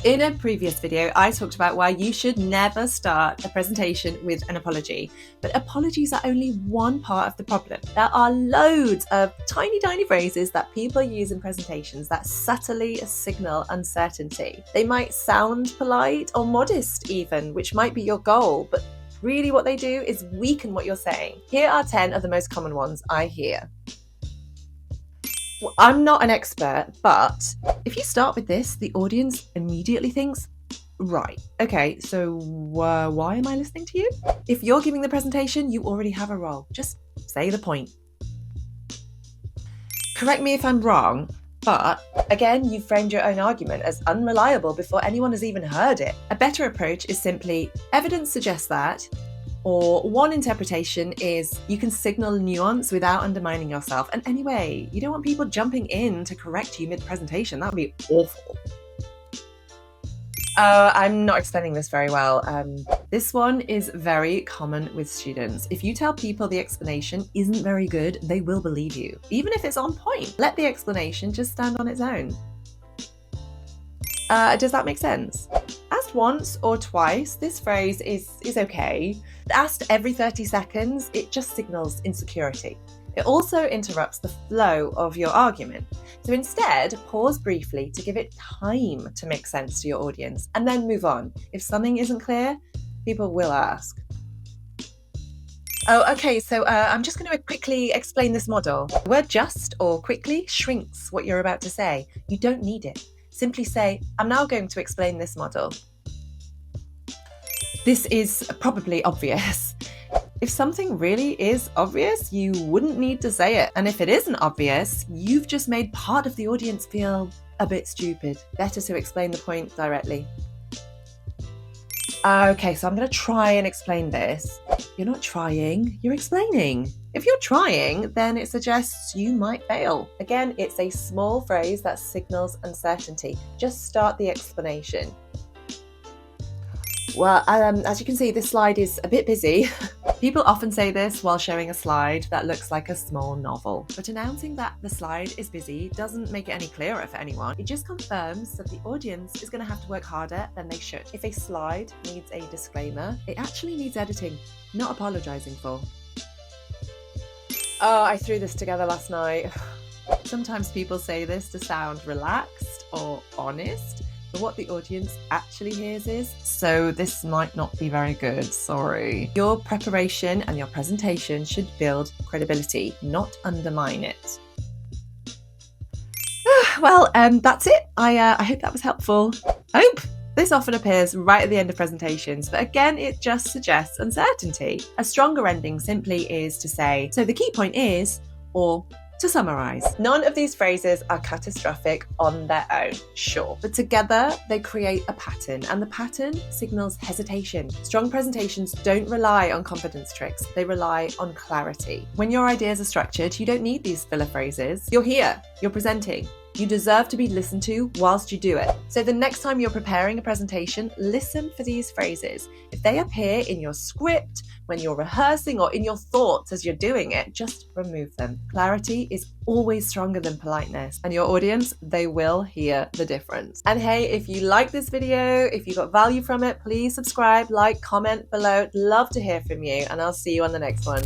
In a previous video, I talked about why you should never start a presentation with an apology. But apologies are only one part of the problem. There are loads of tiny phrases that people use in presentations that subtly signal uncertainty. They might sound polite or modest even, which might be your goal, but really what they do is weaken what you're saying. Here are 10 of the most common ones I hear. Well, I'm not an expert, but if you start with this, the audience immediately thinks, right, okay, so why am I listening to you? If you're giving the presentation, you already have a role. Just say the point. Correct me if I'm wrong, but again, you've framed your own argument as unreliable before anyone has even heard it. A better approach is simply, evidence suggests that, or one interpretation is you can signal nuance without undermining yourself. And anyway, you don't want people jumping in to correct you mid-presentation. That would be awful. I'm not explaining this very well. This one is very common with students. If you tell people the explanation isn't very good, they will believe you, even if it's on point. Let the explanation just stand on its own. Does that make sense? Asked once or twice, this phrase is okay. Asked every 30 seconds, it just signals insecurity. It also interrupts the flow of your argument. So instead, pause briefly to give it time to make sense to your audience and then move on. If something isn't clear, people will ask. Oh, okay, so I'm just going to quickly explain this model. The word just or quickly shrinks what you're about to say. You don't need it. Simply say, I'm now going to explain this model. This is probably obvious. If something really is obvious, you wouldn't need to say it. And if it isn't obvious, you've just made part of the audience feel a bit stupid. Better to explain the point directly. Okay, so I'm going to try and explain this. You're not trying, you're explaining. If you're trying, then it suggests you might fail. Again, it's a small phrase that signals uncertainty. Just start the explanation. Well, as you can see, this slide is a bit busy. People often say this while showing a slide that looks like a small novel. But announcing that the slide is busy doesn't make it any clearer for anyone. It just confirms that the audience is going to have to work harder than they should. If a slide needs a disclaimer, it actually needs editing, not apologizing for. Oh, I threw this together last night. Sometimes people say this to sound relaxed or honest, but what the audience actually hears is, so this might not be very good, sorry. Your preparation and your presentation should build credibility, not undermine it. Well, that's it. I hope that was helpful. This often appears right at the end of presentations, but again, it just suggests uncertainty. A stronger ending simply is to say, so the key point is, or to summarize. None of these phrases are catastrophic on their own, sure, but together they create a pattern, and the pattern signals hesitation. Strong presentations don't rely on confidence tricks, they rely on clarity. When your ideas are structured, you don't need these filler phrases. You're here, you're presenting. You deserve to be listened to whilst you do it. So the next time you're preparing a presentation, listen for these phrases. If they appear in your script, when you're rehearsing, or in your thoughts as you're doing it, just remove them. Clarity is always stronger than politeness, and your audience, they will hear the difference. And hey, if you like this video, if you got value from it, please subscribe, like, comment below. Love to hear from you, and I'll see you on the next one.